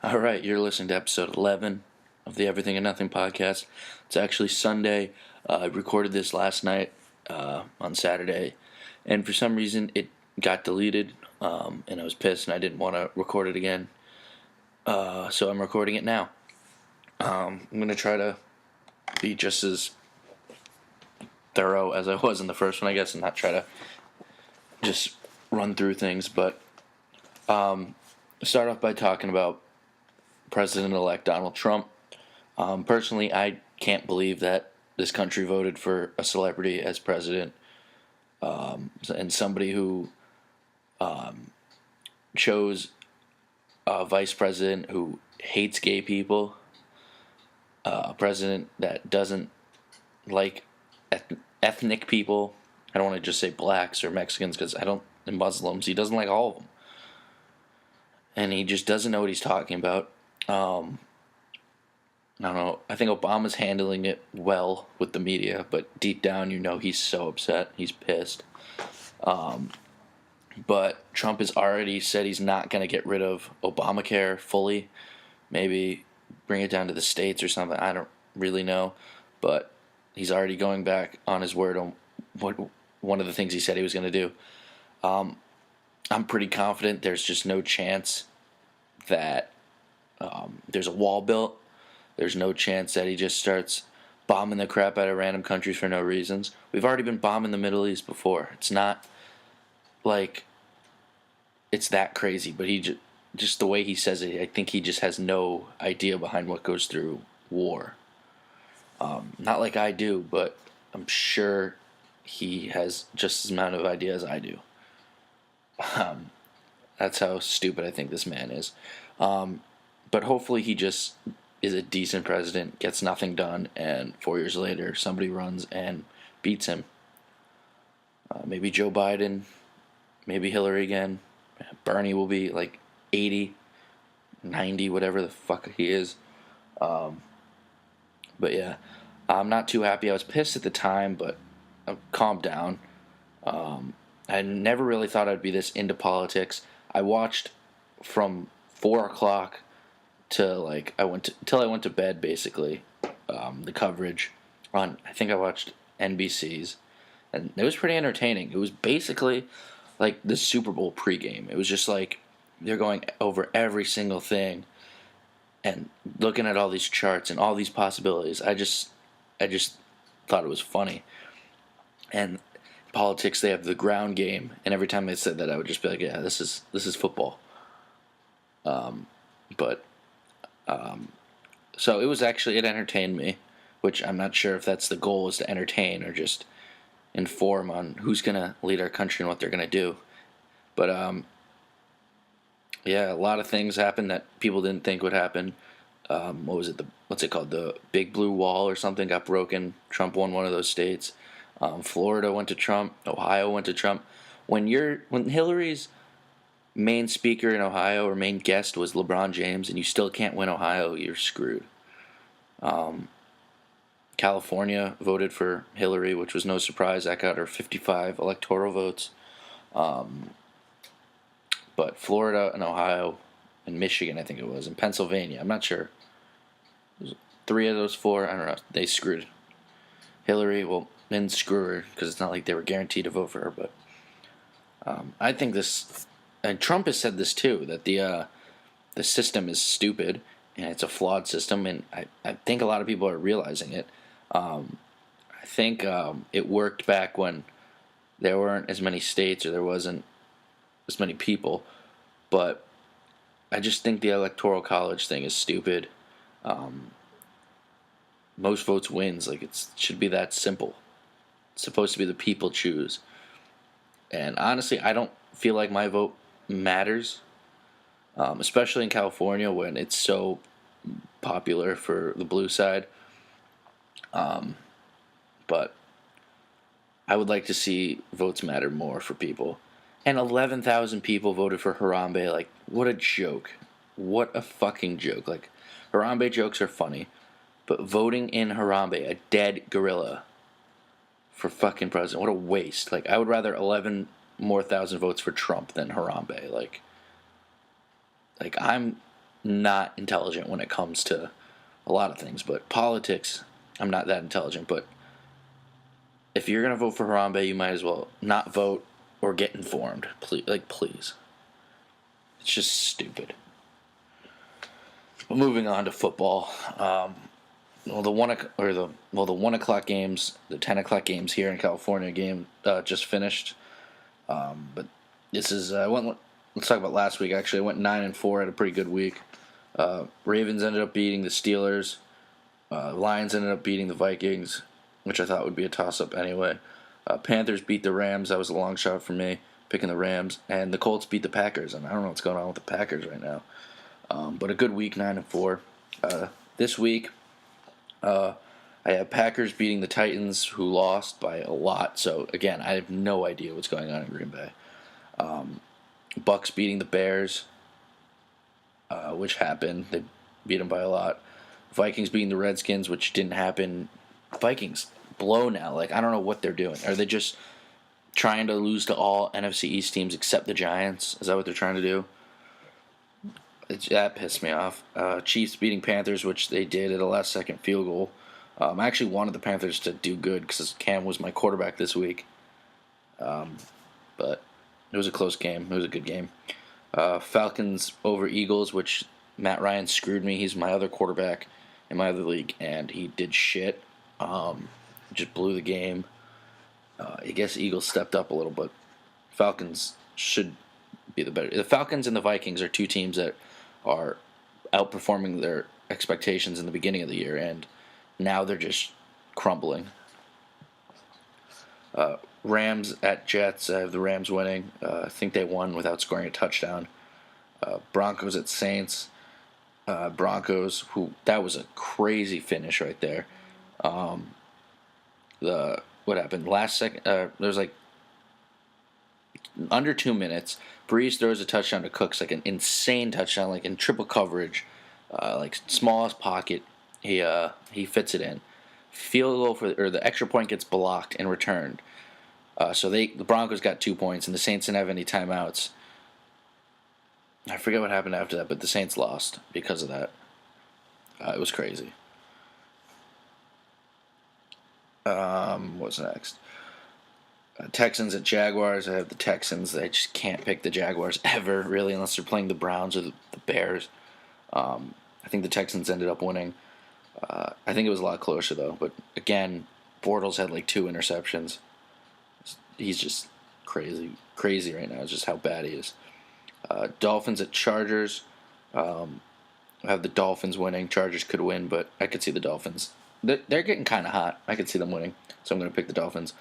All right, you're listening to episode 11 of the Everything and Nothing podcast. It's actually Sunday. I recorded this last night on Saturday, and for some reason it got deleted, and I was pissed and I didn't want to record it again. So I'm recording it now. I'm going to try to be just as thorough as I was in the first one, I guess, and not try to just run through things, but start off by talking about President-elect Donald Trump. Personally, I can't believe that this country voted for a celebrity as president, and somebody who chose a vice president who hates gay people, a president that doesn't like ethnic people. I don't want to just say blacks or Mexicans and Muslims. He doesn't like all of them. And he just doesn't know what he's talking about. I don't know. I think Obama's handling it well with the media, but deep down, he's so upset. He's pissed. But Trump has already said he's not going to get rid of Obamacare fully. Maybe bring it down to the states or something. I don't really know. But he's already going back on his word on one of the things he said he was going to do. I'm pretty confident there's just no chance that there's a wall built. There's no chance that he just starts bombing the crap out of random countries for no reasons. We've already been bombing the Middle East before. It's not like it's that crazy, but he just the way he says it, I think he just has no idea behind what goes through war. Not like I do, but I'm sure he has just as amount of idea as I do. That's how stupid I think this man is. But hopefully he just is a decent president, gets nothing done, and 4 years later somebody runs and beats him. Maybe Joe Biden, maybe Hillary again. Bernie will be like 80, 90, whatever the fuck he is. But yeah, I'm not too happy. I was pissed at the time, but I've calmed down. I never really thought I'd be this into politics. I watched from 4 o'clock till I went to bed, basically. The coverage on, I think I watched NBC's, and it was pretty entertaining. It was basically like the Super Bowl pregame. It was just like they're going over every single thing and looking at all these charts and all these possibilities. I just thought it was funny. And politics, they have the ground game, and every time they said that, I would just be like, yeah, this is football. So it entertained me, which I'm not sure if that's the goal, is to entertain or just inform on who's going to lead our country and what they're going to do. But, yeah, a lot of things happened that people didn't think would happen. What's it called? The Big Blue Wall or something got broken. Trump won one of those states. Florida went to Trump. Ohio went to Trump. When Hillary's main speaker in Ohio or main guest was LeBron James, and you still can't win Ohio, you're screwed. California voted for Hillary, which was no surprise. That got her 55 electoral votes. But Florida and Ohio and Michigan, I think it was, and Pennsylvania, I'm not sure. 3 of those 4, I don't know. They screwed Hillary. Well, didn't screw her because it's not like they were guaranteed to vote for her. But I think this, and Trump has said this too, that the system is stupid and it's a flawed system, and I think a lot of people are realizing it. I think it worked back when there weren't as many states or there wasn't as many people, but I just think the electoral college thing is stupid. Most votes wins. Like, it should be that simple. It's supposed to be the people choose. And honestly, I don't feel like my vote matters, especially in California when it's so popular for the blue side. But I would like to see votes matter more for people. And 11,000 people voted for Harambe. Like, what a joke. What a fucking joke. Like, Harambe jokes are funny, but voting in Harambe, a dead gorilla, for fucking president, what a waste. Like, I would rather 11 more thousand votes for Trump than Harambe. Like I'm not intelligent when it comes to a lot of things, but politics, I'm not that intelligent. But if you're gonna vote for Harambe, you might as well not vote or get informed. Please. It's just stupid. But moving on to football. The 1 o'clock games, the 10 o'clock games here in California just finished. But this is let's talk about last week. Actually, I went 9-4, had a pretty good week. Ravens ended up beating the Steelers. Lions ended up beating the Vikings, which I thought would be a toss-up anyway. Panthers beat the Rams. That was a long shot for me, picking the Rams. And the Colts beat the Packers. And I don't know what's going on with the Packers right now. But a good week, 9-4. This week, I have Packers beating the Titans, who lost by a lot. So, again, I have no idea what's going on in Green Bay. Bucks beating the Bears, which happened. They beat them by a lot. Vikings beating the Redskins, which didn't happen. Vikings blow now. I don't know what they're doing. Are they just trying to lose to all NFC East teams except the Giants? Is that what they're trying to do? That pissed me off. Chiefs beating Panthers, which they did at a last-second field goal. I actually wanted the Panthers to do good because Cam was my quarterback this week. But it was a close game. It was a good game. Falcons over Eagles, which Matt Ryan screwed me. He's my other quarterback in my other league, and he did shit. Just blew the game. I guess Eagles stepped up a little, but Falcons should be the better. The Falcons and the Vikings are two teams that are outperforming their expectations in the beginning of the year, and now they're just crumbling. Rams at Jets. I have the Rams winning. I think they won without scoring a touchdown. Broncos at Saints. Broncos, that was a crazy finish right there. What happened? Last second, there was under 2 minutes. Breeze throws a touchdown to Cooks, an insane touchdown, in triple coverage, smallest pocket. He fits it in. Field goal or the extra point gets blocked and returned. So the Broncos got 2 points, and the Saints didn't have any timeouts. I forget what happened after that, but the Saints lost because of that. It was crazy. What's next? Texans at Jaguars. I have the Texans. I just can't pick the Jaguars ever, really, unless they're playing the Browns or the Bears. I think the Texans ended up winning. I think it was a lot closer, though. But, again, Bortles had 2 interceptions. He's just crazy right now. It's just how bad he is. Dolphins at Chargers. I have the Dolphins winning. Chargers could win, but I could see the Dolphins. They're getting kind of hot. I could see them winning, so I'm going to pick the Dolphins.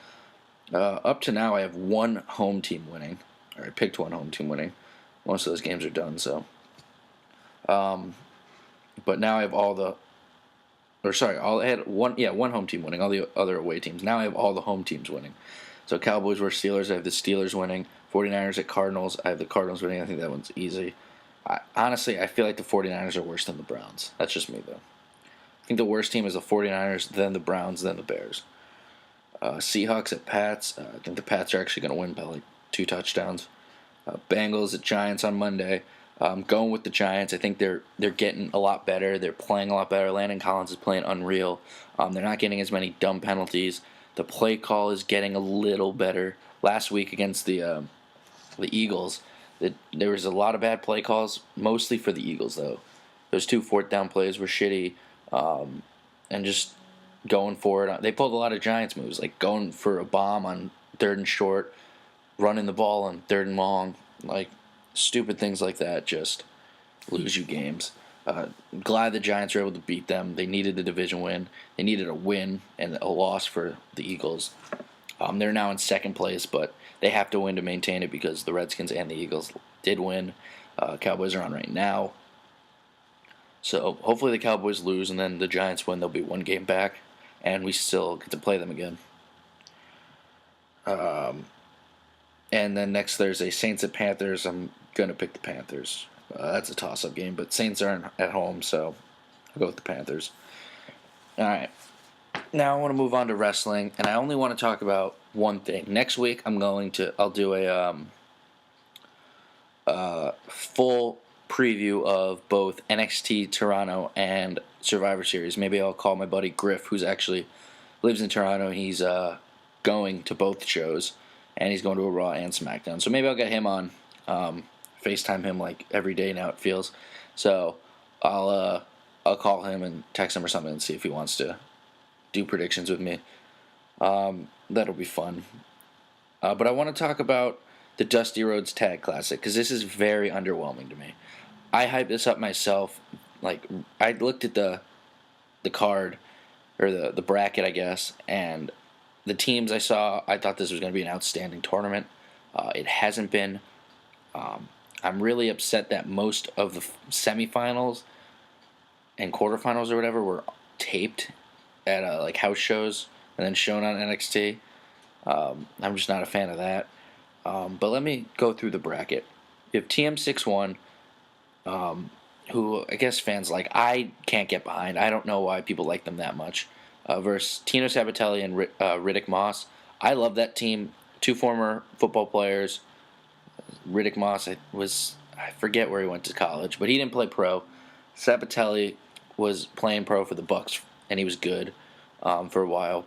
Up to now, I have one home team winning. Or I picked one home team winning. Most of those games are done, so. But now I have I had one home team winning, all the other away teams. Now I have all the home teams winning. So Cowboys versus Steelers, I have the Steelers winning. 49ers at Cardinals, I have the Cardinals winning. I think that one's easy. Honestly, I feel like the 49ers are worse than the Browns. That's just me, though. I think the worst team is the 49ers, then the Browns, then the Bears. Seahawks at Pats. I think the Pats are actually going to win by 2 touchdowns. Bengals at Giants on Monday. I'm going with the Giants. I think they're getting a lot better. They're playing a lot better. Landon Collins is playing unreal. They're not getting as many dumb penalties. The play call is getting a little better. Last week against the Eagles, there was a lot of bad play calls, mostly for the Eagles, though. Those 2 fourth down plays were shitty, and just going for it. They pulled a lot of Giants moves, like going for a bomb on 3rd and short, running the ball on 3rd and long, stupid things like that just lose you games. Glad the Giants were able to beat them. They needed the division win. They needed a win and a loss for the Eagles. They're now in 2nd place, but they have to win to maintain it because the Redskins and the Eagles did win. Cowboys are on right now. So hopefully the Cowboys lose and then the Giants win. They'll be 1 game back, and we still get to play them again. And then next Thursday, Saints at Panthers. I'm going to pick the Panthers. That's a toss-up game, but Saints aren't at home, so I'll go with the Panthers. All right. Now I want to move on to wrestling, and I only want to talk about one thing. Next week, I'll do a full preview of both NXT Toronto and Survivor Series. Maybe I'll call my buddy Griff, who's actually lives in Toronto. He's going to both shows, and he's going to a Raw and SmackDown. So maybe I'll get him on, FaceTime him like every day now. It feels so. I'll call him and text him or something and see if he wants to do predictions with me. That'll be fun. But I want to talk about the Dusty Rhodes Tag Classic because this is very underwhelming to me. I hyped this up myself. Like, I looked at the card, or the bracket, I guess, and the teams I saw, I thought this was going to be an outstanding tournament. It hasn't been. I'm really upset that most of the semifinals and quarterfinals or whatever were taped at like house shows and then shown on NXT. I'm just not a fan of that. But let me go through the bracket. You have TM61, who I guess fans like. I can't get behind. I don't know why people like them that much. Versus Tino Sabbatelli and Riddick Moss. I love that team. Two former football players. Riddick Moss, I forget where he went to college, but he didn't play pro. Sabbatelli was playing pro for the Bucks, and he was good for a while.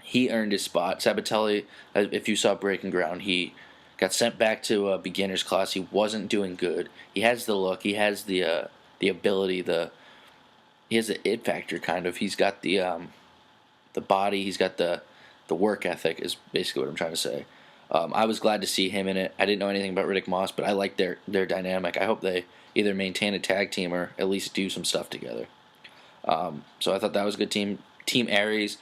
He earned his spot. Sabbatelli, if you saw Breaking Ground, he got sent back to a beginner's class. He wasn't doing good. He has the look. He has the ability. He has the it factor, kind of. He's got the body. He's got the work ethic, is basically what I'm trying to say. I was glad to see him in it. I didn't know anything about Riddick Moss, but I like their dynamic. I hope they either maintain a tag team or at least do some stuff together. So I thought that was a good team. Team Aries,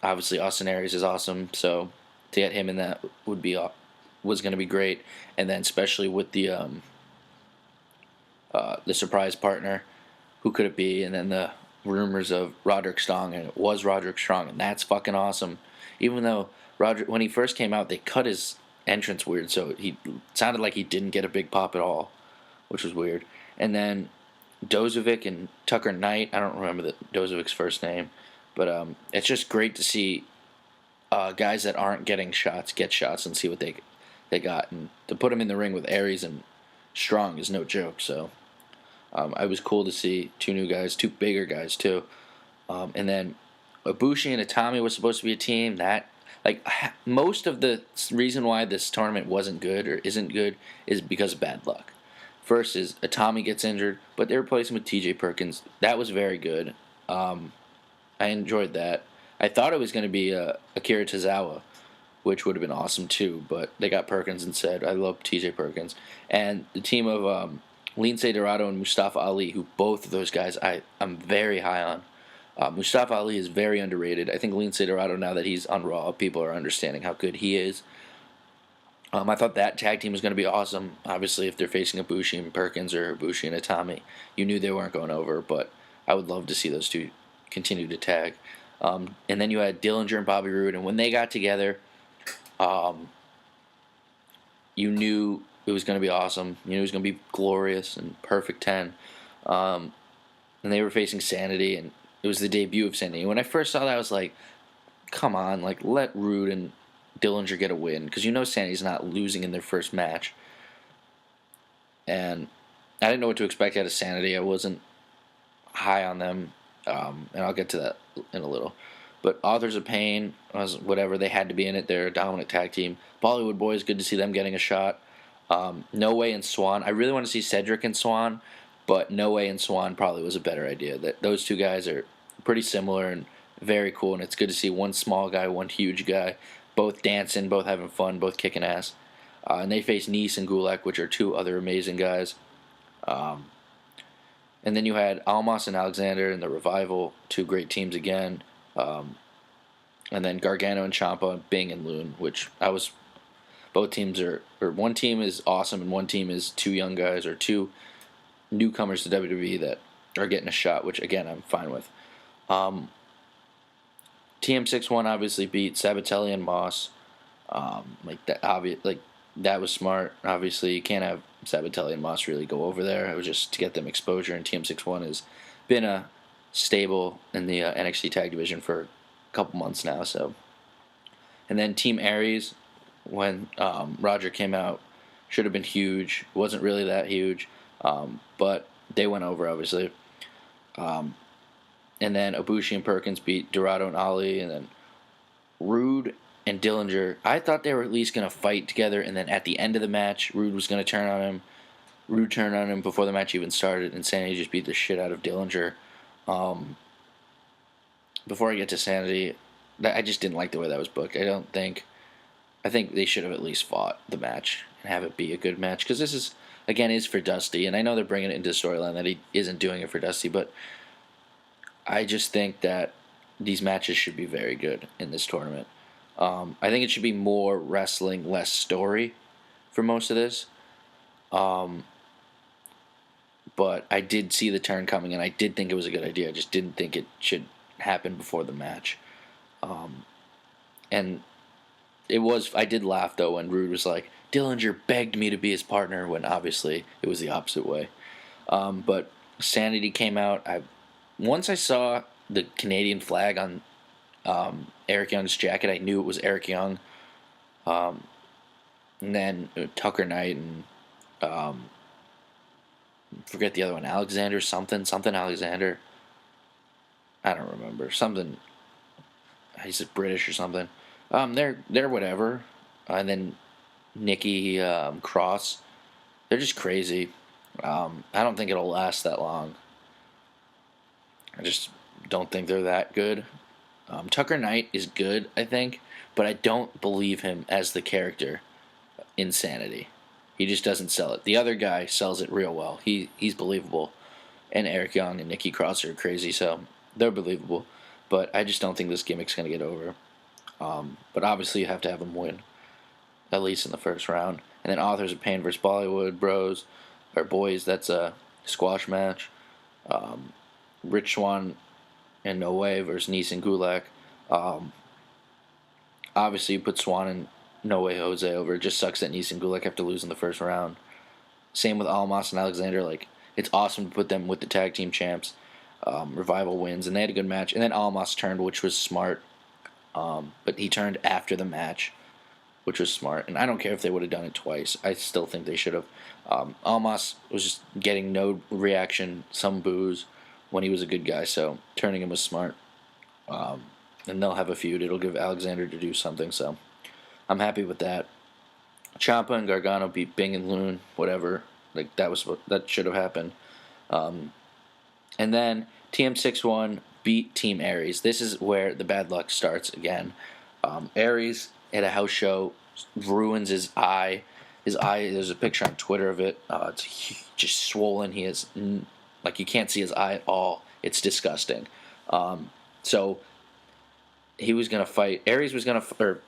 obviously Austin Aries is awesome. So to get him in that was going to be great. And then especially with the surprise partner, who could it be? And then the rumors of Roderick Strong, and it was Roderick Strong, and that's fucking awesome. Even though when he first came out, they cut his entrance weird, so he sounded like he didn't get a big pop at all, which was weird. And then Dozovic and Tucker Knight, I don't remember Dozovic's first name, but it's just great to see guys that aren't getting shots get shots and see what they got. And to put him in the ring with Aries and Strong is no joke, so it was cool to see two new guys, two bigger guys too. And then Ibushi and Itami was supposed to be a team that, like, most of the reason why this tournament wasn't good or isn't good is because of bad luck. First is Itami gets injured, but they replaced him with T.J. Perkins. That was very good. I enjoyed that. I thought it was going to be Akira Tozawa, which would have been awesome too, but they got Perkins instead. I love T.J. Perkins. And the team of Lince Dorado and Mustafa Ali, who both of those guys I'm very high on. Mustafa Ali is very underrated. I think Lince Dorado, now that he's on Raw, people are understanding how good he is. I thought that tag team was going to be awesome. Obviously, if they're facing Ibushi and Perkins or Ibushi and Itami, you knew they weren't going over, but I would love to see those two continue to tag. And then you had Dillinger and Bobby Roode, and when they got together, you knew it was going to be awesome. You knew it was going to be glorious and perfect 10. And they were facing Sanity, and it was the debut of Sanity. When I first saw that, I was like, come on, like, let Roode and Dillinger get a win, because you know Sanity's not losing in their first match. And I didn't know what to expect out of Sanity. I wasn't high on them, and I'll get to that in a little. But Authors of Pain was whatever. They had to be in it. They're a dominant tag team. Bollywood Boys, good to see them getting a shot. No Way and Swan. I really want to see Cedric and Swan, but No Way and Swan probably was a better idea. That those two guys are pretty similar and very cool, and it's good to see one small guy, one huge guy, both dancing, both having fun, both kicking ass. And they face Nice and Gulak, which are two other amazing guys. And then you had Almas and Alexander and the Revival, two great teams again. And then Gargano and Ciampa and Bing and Loon, which both teams or one team is awesome and one team is two young guys or two newcomers to WWE that are getting a shot, which again I'm fine with. TM61 obviously beat Sabbatelli and Moss. That was smart. Obviously, you can't have Sabbatelli and Moss really go over there. It was just to get them exposure, and TM61 has been a stable in the NXT Tag Division for a couple months now. So, and then Team Aries, when Roger came out, Should have been huge. Wasn't really that huge, but they went over obviously. And then Ibushi and Perkins beat Dorado and Ali, and then Rude and Dillinger. I thought they were at least going to fight together, and then at the end of the match, Rude was going to turn on him. Rude turned on him before the match even started, and Sanity just beat the shit out of Dillinger. Before I get to Sanity, I just didn't like the way that was booked. I think they should have at least fought the match and have it be a good match, because this is for Dusty, and I know they're bringing it into the storyline that he isn't doing it for Dusty, but I just think that these matches should be very good in this tournament. I think it should be more wrestling, less story for most of this. But I did see the turn coming, and I did think it was a good idea. I just didn't think it should happen before the match. And it was. I did laugh though when Rude was like, "Dillinger begged me to be his partner," when obviously it was the opposite way. But Sanity came out. Once I saw the Canadian flag on Eric Young's jacket, I knew it was Eric Young. And then Tucker Knight and forget the other one, Alexander something Alexander. I don't remember, something. He's British or something. They're whatever. And then Nikki Cross. They're just crazy. I don't think it'll last that long. I just don't think they're that good. Tucker Knight is good, I think, but I don't believe him as the character Insanity. He just doesn't sell it. The other guy sells it real well. He's believable. And Eric Young and Nikki Cross are crazy, so they're believable. But I just don't think this gimmick's going to get over. But obviously you have to have them win, at least in the first round. And then Authors of Pain versus Bollywood Bros, or Boys, that's a squash match. Rich Swann and No Way versus Neeson Gulak. Obviously you put Swann and No Way Jose over. It just sucks that Neeson Gulak have to lose in the first round. Same with Almas and Alexander. Like, it's awesome to put them with the tag team champs. Revival wins, and they had a good match. And then Almas turned, which was smart. But he turned after the match, which was smart. And I don't care if they would have done it twice. I still think they should have. Almas was just getting no reaction, some boos, when he was a good guy. So turning him was smart. And they'll have a feud. It'll give Alexander to do something. So I'm happy with that. Ciampa and Gargano beat Bing and Loon, whatever. Like, that should have happened. And then TM61 beat Team Aries. This is where the bad luck starts again. Aries at a house show ruins his eye. His eye, there's a picture on Twitter of it. It's just swollen. He is, like, you can't see his eye at all. It's disgusting. So he was going to fight. Aries was going to, or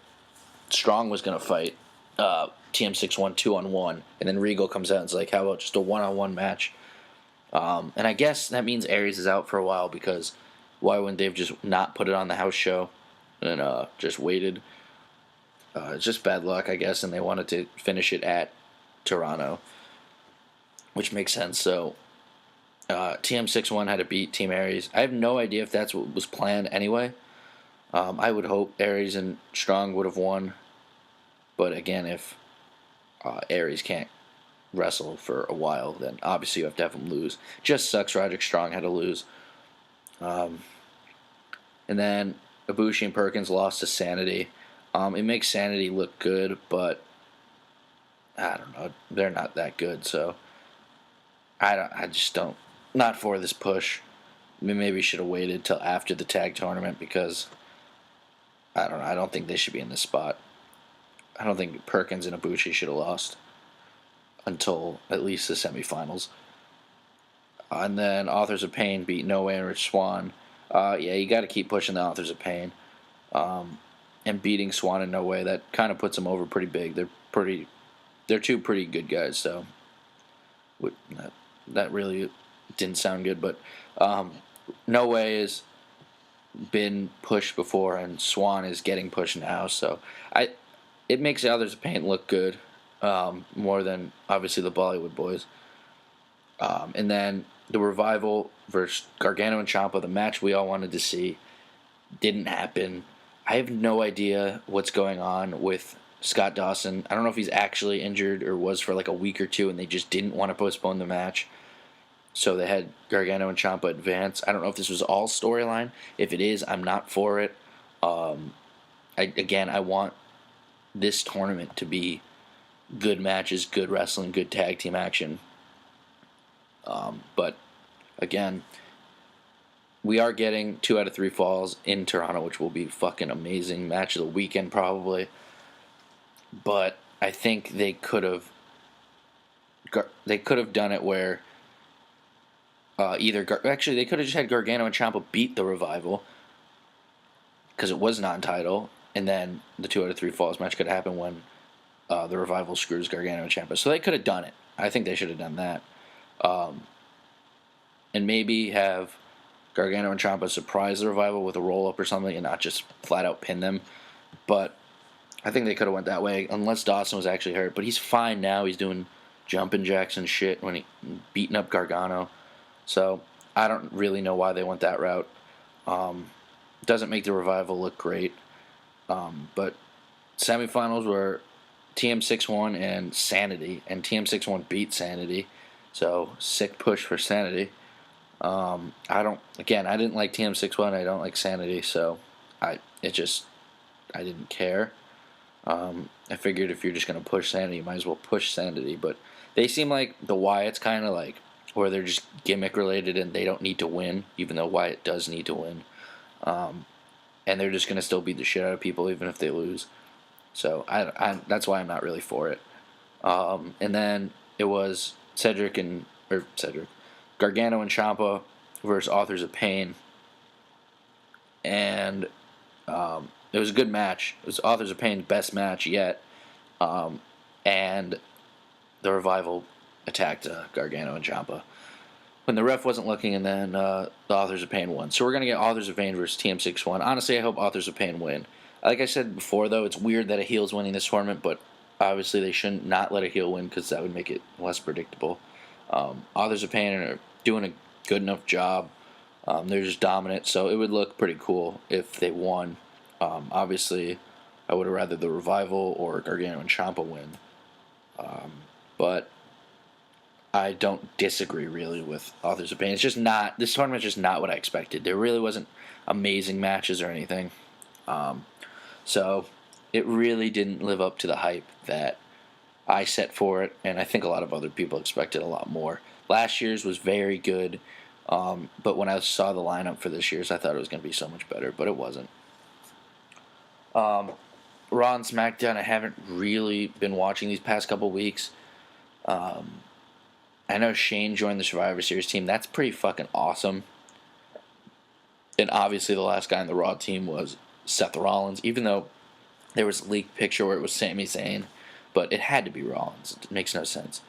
Strong was going to fight TM61 2-on-1. And then Regal comes out and is like, how about just a 1-on-1 match? And I guess that means Aries is out for a while, because why wouldn't they have just not put it on the house show and just waited? It's just bad luck, I guess, and they wanted to finish it at Toronto, which makes sense. So TM61 had to beat Team Aries. I have no idea if that's what was planned anyway. I would hope Aries and Strong would have won, but again, if Aries can't wrestle for a while, then obviously you have to have him lose. Just sucks Roderick Strong had to lose. And then Ibushi and Perkins lost to Sanity. It makes Sanity look good, but I don't know. They're not that good, so I just don't. Not for this push. Maybe should have waited till after the tag tournament, because I don't know. I don't think they should be in this spot. I don't think Perkins and Ibushi should have lost until at least the semifinals. And then Authors of Pain beat No Way and Rich Swann. Yeah, you got to keep pushing the Authors of Pain. And beating Swann and No Way, that kind of puts them over pretty big. They're two pretty good guys, so that really didn't sound good. But No Way has been pushed before, and Swann is getting pushed now. So it makes the Authors of Pain look good, more than obviously the Bollywood Boys. And then the Revival versus Gargano and Ciampa, the match we all wanted to see, didn't happen. I have no idea what's going on with Scott Dawson. I don't know if he's actually injured or was for like a week or two, and they just didn't want to postpone the match. So they had Gargano and Ciampa advance. I don't know if this was all storyline. If it is, I'm not for it. I want this tournament to be good matches, good wrestling, good tag team action. But again, we are getting 2 out of 3 falls in Toronto, which will be fucking amazing. Match of the weekend, probably. But I think they could have done it where actually they could have just had Gargano and Ciampa beat the Revival because it was non-title, and then the 2 out of 3 falls match could happen when the Revival screws Gargano and Ciampa. So they could have done it. I think they should have done that, and maybe have Gargano and Ciampa surprise the Revival with a roll-up or something and not just flat-out pin them. But I think they could have went that way, unless Dawson was actually hurt. But he's fine now. He's doing jumping jacks and shit when he beating up Gargano. So I don't really know why they went that route. Doesn't make the Revival look great. But semifinals were TM6 won and Sanity. And TM6 won beat Sanity. So sick push for Sanity. I didn't like TM61. I don't like Sanity, so I didn't care. I figured if you're just gonna push Sanity, you might as well push Sanity. But they seem like the Wyatts kind of like, where they're just gimmick related and they don't need to win, even though Wyatt does need to win. And they're just gonna still beat the shit out of people even if they lose. So that's why I'm not really for it. And then it was Gargano and Ciampa versus Authors of Pain, and it was a good match. It was Authors of Pain's best match yet, and the Revival attacked Gargano and Ciampa when the ref wasn't looking, and then the Authors of Pain won. So we're gonna get Authors of Pain versus TM61. Honestly, I hope Authors of Pain win. Like I said before, though, it's weird that a heel's winning this tournament, but obviously they shouldn't not let a heel win because that would make it less predictable. Authors of Pain are doing a good enough job. They're just dominant, so it would look pretty cool if they won. Obviously, I would have rather the Revival or Gargano and Ciampa win. But I don't disagree really with Authors of Pain. It's just not, this tournament's just not what I expected. There really wasn't amazing matches or anything. So it really didn't live up to the hype that I set for it, and I think a lot of other people expected a lot more. Last year's was very good, but when I saw the lineup for this year's, I thought it was going to be so much better, but it wasn't. Raw and SmackDown, I haven't really been watching these past couple weeks. I know Shane joined the Survivor Series team. That's pretty fucking awesome. And obviously the last guy on the Raw team was Seth Rollins, even though there was a leaked picture where it was Sami Zayn, but it had to be Rollins. It makes no sense.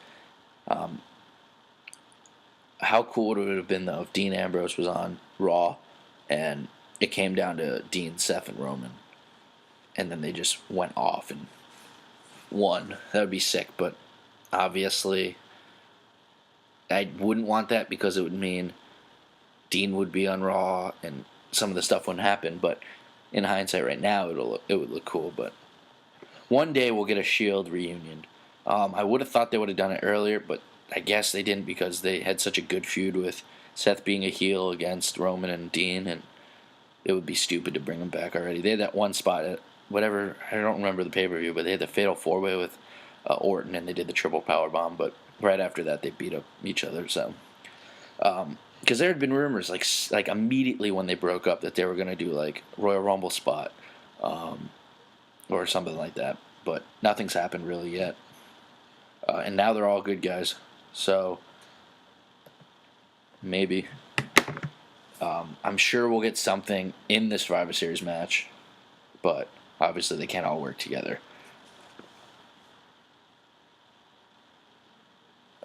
How cool would it have been, though, if Dean Ambrose was on Raw and it came down to Dean, Seth, and Roman, and then they just went off and won? That would be sick, but obviously I wouldn't want that because it would mean Dean would be on Raw and some of the stuff wouldn't happen, but in hindsight right now it would look cool. But one day we'll get a Shield reunion. I would have thought they would have done it earlier, but I guess they didn't because they had such a good feud with Seth being a heel against Roman and Dean, and it would be stupid to bring them back already. They had that one spot at whatever, I don't remember the pay-per-view, but they had the Fatal 4-Way with Orton, and they did the triple powerbomb, but right after that they beat up each other. So because there had been rumors like immediately when they broke up that they were going to do like Royal Rumble spot or something like that, but nothing's happened really yet. And now they're all good guys, so maybe I'm sure we'll get something in this Survivor Series match, but obviously they can't all work together.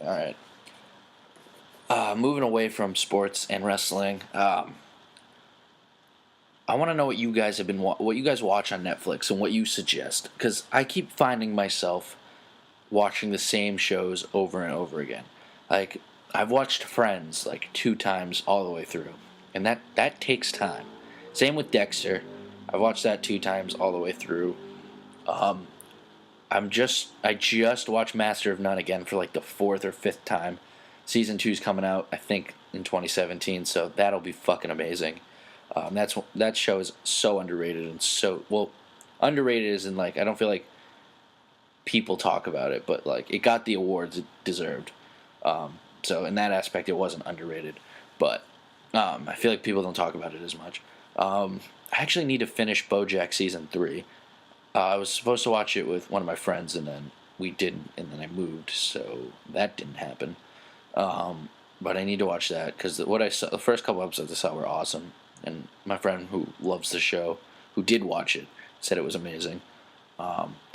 All right. Moving away from sports and wrestling, I want to know what you guys what you guys watch on Netflix and what you suggest, because I keep finding myself watching the same shows over and over again. Like, I've watched Friends like 2 times all the way through, and that takes time. Same with Dexter. I've watched that 2 times all the way through. I just watched Master of None again for like the fourth or fifth time. Season 2's coming out, I think, in 2017, so that'll be fucking amazing. That show is so underrated and so well. Underrated is in like I don't feel like people talk about it, but like it got the awards it deserved. So in that aspect, it wasn't underrated, but I feel like people don't talk about it as much. I actually need to finish BoJack season 3. I was supposed to watch it with one of my friends, and then we didn't, and then I moved, so that didn't happen. But I need to watch that because what I saw, the first couple episodes I saw were awesome, and my friend who loves the show, who did watch it, said it was amazing.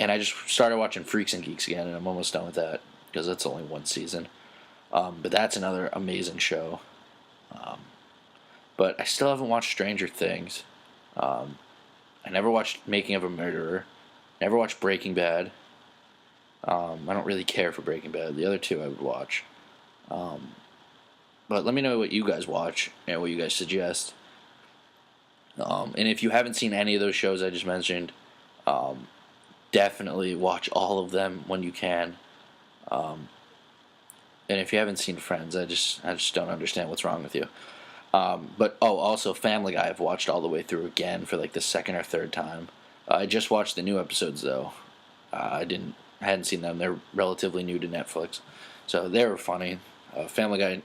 And I just started watching Freaks and Geeks again, and I'm almost done with that because that's only one season. But that's another amazing show. But I still haven't watched Stranger Things. I never watched Making of a Murderer. Never watched Breaking Bad. I don't really care for Breaking Bad. The other two I would watch. But let me know what you guys watch and what you guys suggest. And if you haven't seen any of those shows I just mentioned, definitely watch all of them when you can. And if you haven't seen Friends, I just don't understand what's wrong with you. But also Family Guy I've watched all the way through again for like the second or third time. I just watched the new episodes though. I hadn't seen them. They're relatively new to Netflix, so they were funny. Family Guy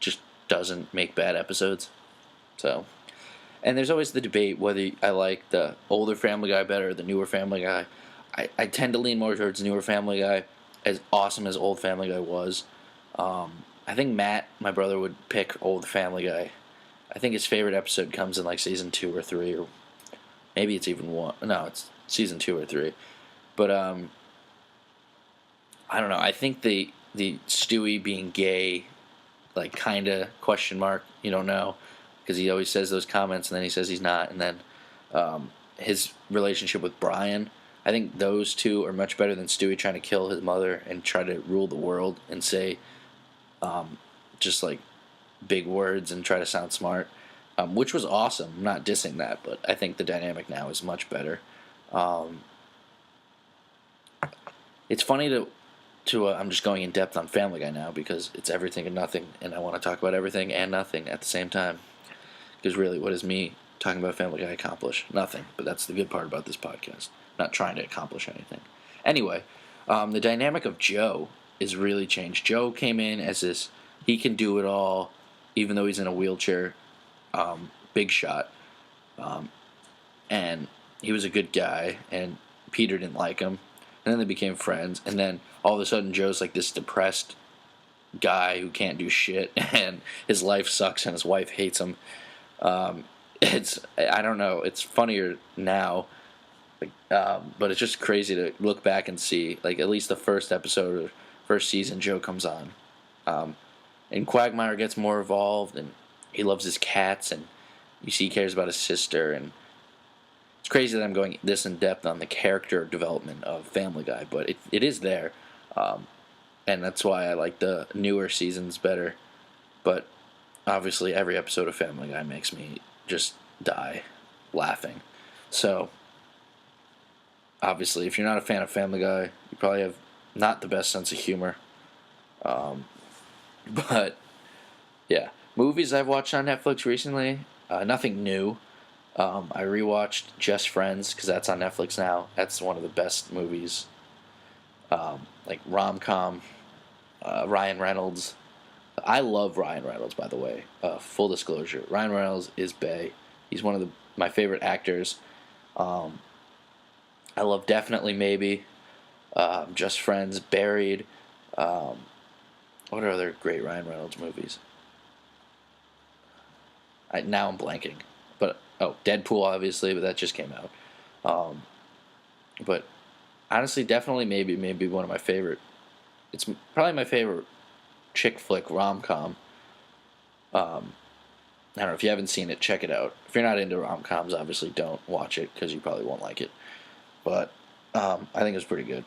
just doesn't make bad episodes. So, and there's always the debate whether I like the older Family Guy better or the newer Family Guy. I tend to lean more towards newer Family Guy, as awesome as old Family Guy was. I think Matt, my brother, would pick old Family Guy. I think his favorite episode comes in like season 2 or 3, or maybe it's even 1. No, it's season 2 or 3. But I don't know. I think the Stewie being gay, like kinda question mark. You don't know because he always says those comments and then he says he's not, and then his relationship with Brian. I think those two are much better than Stewie trying to kill his mother and try to rule the world and say just like big words and try to sound smart, which was awesome. I'm not dissing that, but I think the dynamic now is much better. It's funny to I'm just going in depth on Family Guy now because it's everything and nothing, and I want to talk about everything and nothing at the same time. Because really, what does me talking about Family Guy accomplish? Nothing. But that's the good part about this podcast. I'm not trying to accomplish anything. Anyway, the dynamic of Joe is really changed. Joe came in as this, he can do it all, even though he's in a wheelchair, big shot. And he was a good guy, and Peter didn't like him. And then they became friends, and then all of a sudden Joe's like this depressed guy who can't do shit, and his life sucks, and his wife hates him. I don't know, it's funnier now, but it's just crazy to look back and see, like, at least the first episode or first season Joe comes on. And Quagmire gets more involved, and he loves his cats, and you see he cares about his sister, and it's crazy that I'm going this in depth on the character development of Family Guy, but it is there, and that's why I like the newer seasons better. But obviously, every episode of Family Guy makes me just die laughing. So, obviously, if you're not a fan of Family Guy, you probably have not the best sense of humor. But yeah, movies I've watched on Netflix recently, nothing new. I rewatched Just Friends because that's on Netflix now. That's one of the best movies. Like rom-com, Ryan Reynolds. I love Ryan Reynolds, by the way. Full disclosure, Ryan Reynolds is bae. He's one of my favorite actors. I love Definitely Maybe, Just Friends, Buried. What are other great Ryan Reynolds movies? Now I'm blanking. But Deadpool, obviously, but that just came out. But honestly, Definitely Maybe one of my favorite. It's probably my favorite chick flick rom-com. I don't know, if you haven't seen it, check it out. If you're not into rom-coms, obviously don't watch it because you probably won't like it. But I think it's pretty good.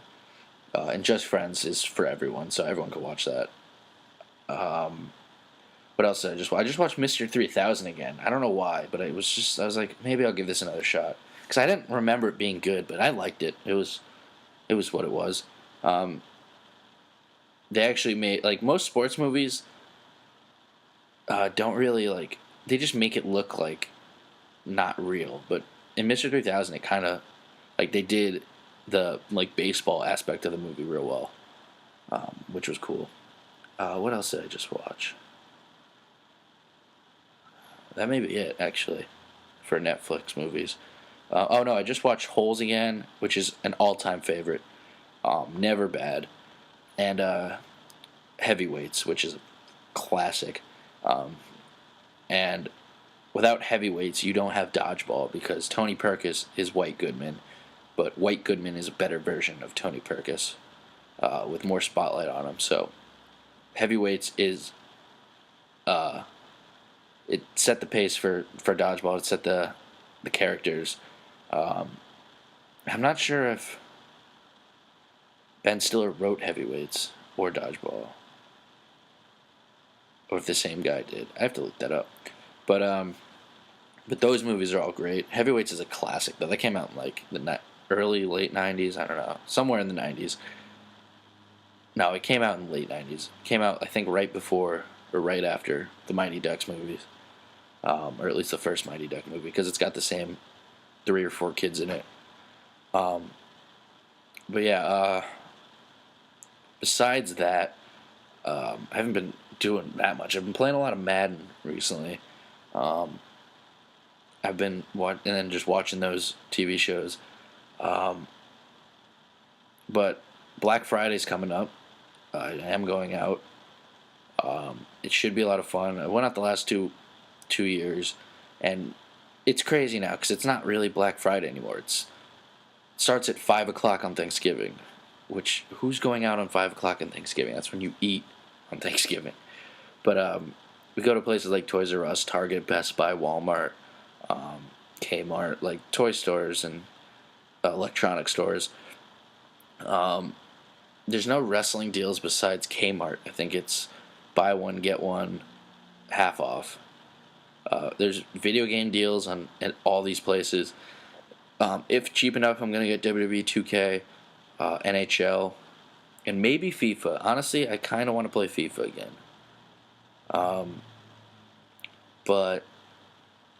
And Just Friends is for everyone, so everyone can watch that. What else did I just watch? I just watched Mr. 3000 again. I don't know why, but I was like, maybe I'll give this another shot. Because I didn't remember it being good, but I liked it. It was It was what it was. Um, they actually made like most sports movies don't really like they just make it look like not real. But in Mr. 3000, it kind of like they did the like baseball aspect of the movie real well, which was cool. What else did I just watch? That may be it actually for Netflix movies. Oh no, I just watched Holes again, which is an all-time favorite. Never bad, and Heavyweights, which is a classic. Um, and without Heavyweights, you don't have Dodgeball because Tony Perkis is White Goodman, but White Goodman is a better version of Tony Perkis with more spotlight on him. So Heavyweights is it set the pace for Dodgeball. It set the characters. Um, I'm not sure if Ben Stiller wrote Heavyweights or Dodgeball, or if the same guy did. I have to look that up. But those movies are all great. Heavyweights is a classic though. That came out in like the early late '90s. I don't know, somewhere in the '90s. No, it came out in the late '90s. It came out I think right before or right after the Mighty Ducks movies, or at least the first Mighty Duck movie because it's got the same 3 or 4 kids in it. Um, but yeah, besides that, I haven't been doing that much. I've been playing a lot of Madden recently. Um, I've been and then just watching those TV shows. Um, but Black Friday's coming up. I am going out. It should be a lot of fun. I went out the last two years, and it's crazy now because it's not really Black Friday anymore. It starts at 5 o'clock on Thanksgiving, which who's going out on 5 o'clock on Thanksgiving? That's when you eat on Thanksgiving. But we go to places like Toys R Us, Target, Best Buy, Walmart, Kmart, like toy stores and electronic stores. There's no wrestling deals besides Kmart. I think it's buy one get one half off. There's video game deals at all these places. If cheap enough, I'm gonna get WWE 2K, NHL, and maybe FIFA. Honestly, I kind of want to play FIFA again. But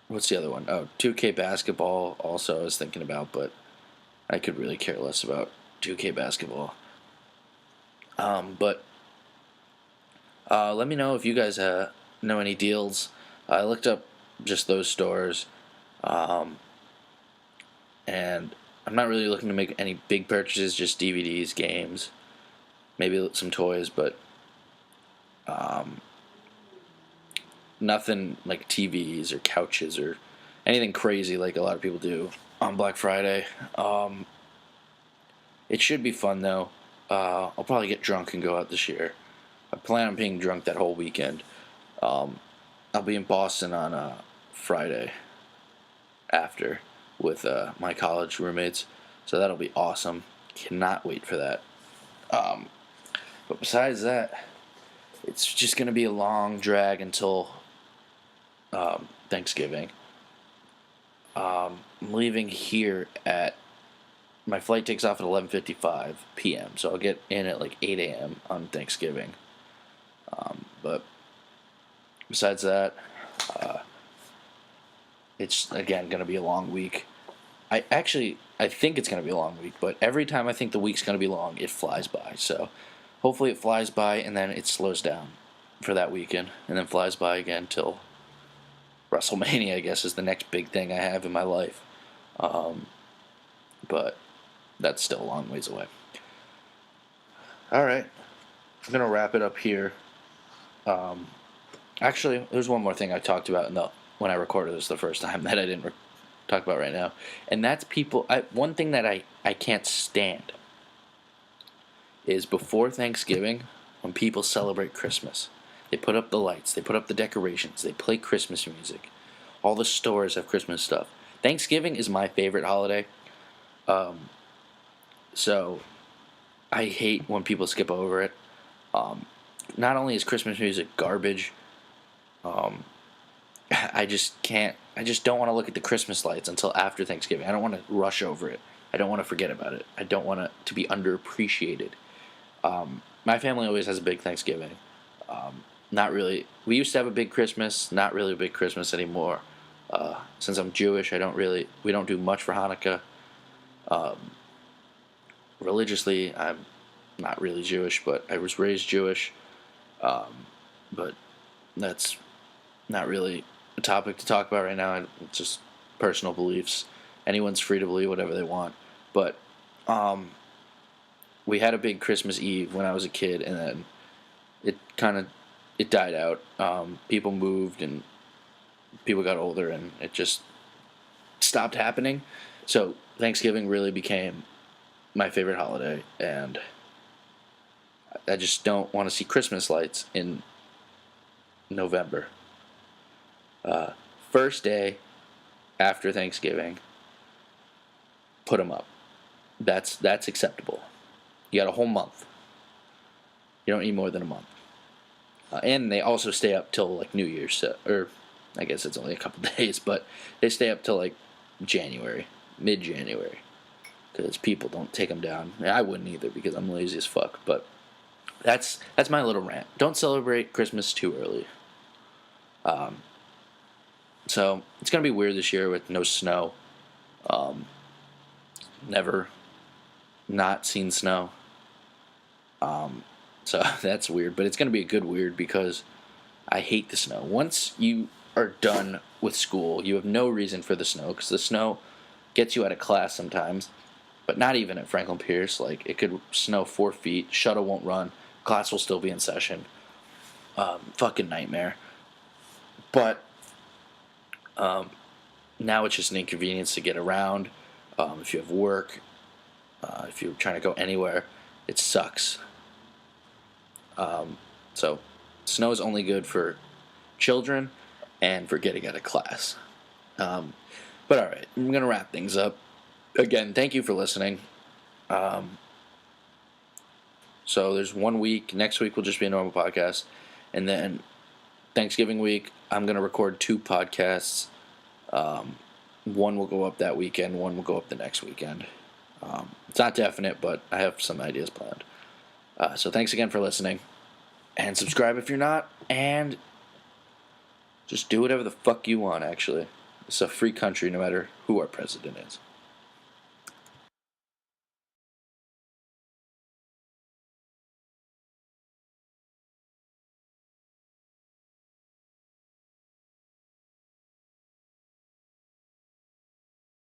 what's the other one? Oh, 2K basketball. Also, I was thinking about, but I could really care less about 2K basketball. But let me know if you guys know any deals. I looked up just those stores, and I'm not really looking to make any big purchases. Just DVDs, games, maybe some toys, but nothing like TVs or couches or anything crazy like a lot of people do on Black Friday. It should be fun though. I'll probably get drunk and go out this year. I plan on being drunk that whole weekend. I'll be in Boston on Friday after with my college roommates, so that'll be awesome. Cannot wait for that. But besides that, it's just gonna be a long drag until Thanksgiving. I'm leaving here at my flight takes off at 11:55 p.m. So I'll get in at like 8 a.m. on Thanksgiving. But besides that, it's again gonna be a long week. I think it's gonna be a long week, but every time I think the week's gonna be long, it flies by. So hopefully it flies by and then it slows down for that weekend, and then flies by again till WrestleMania. I guess is the next big thing I have in my life. But that's still a long ways away. All right, I'm gonna wrap it up here. Actually, there's one more thing I talked about when I recorded this the first time that I didn't talk about right now, and that's people. One thing that I can't stand is before Thanksgiving when people celebrate Christmas. They put up the lights, they put up the decorations, they play Christmas music. All the stores have Christmas stuff. Thanksgiving is my favorite holiday. So I hate when people skip over it. Not only is Christmas music garbage, I just can't. I just don't want to look at the Christmas lights until after Thanksgiving. I don't want to rush over it. I don't want to forget about it. I don't want it to be underappreciated. My family always has a big Thanksgiving. Not really. We used to have a big Christmas. Not really a big Christmas anymore. Since I'm Jewish, we don't do much for Hanukkah. Religiously, I'm not really Jewish, but I was raised Jewish. But that's not really a topic to talk about right now. It's just personal beliefs. Anyone's free to believe whatever they want. But we had a big Christmas Eve when I was a kid, and then it died out. People moved, and people got older, and it just stopped happening. So Thanksgiving really became my favorite holiday, and I just don't want to see Christmas lights in November. First day after Thanksgiving, put them up. That's acceptable. You got a whole month. You don't need more than a month. And they also stay up till like New Year's, or I guess it's only a couple days, but they stay up till like January, mid-January, because people don't take them down. I wouldn't either because I'm lazy as fuck. But that's my little rant. Don't celebrate Christmas too early. So it's gonna be weird this year with no snow. Never not seen snow. So that's weird, but it's going to be a good weird because I hate the snow. Once you are done with school, you have no reason for the snow because the snow gets you out of class sometimes, but not even at Franklin Pierce. Like, it could snow 4 feet, shuttle won't run, class will still be in session. Fucking nightmare. But now it's just an inconvenience to get around. If you have work, if you're trying to go anywhere, it sucks. So snow is only good for children and for getting out of class. But all right, I'm going to wrap things up. Again, thank you for listening. So there's 1 week. Next week will just be a normal podcast. And then Thanksgiving week, I'm going to record 2 podcasts. One will go up that weekend. One will go up the next weekend. It's not definite, but I have some ideas planned. So thanks again for listening. And subscribe if you're not. And just do whatever the fuck you want, actually. It's a free country no matter who our president is.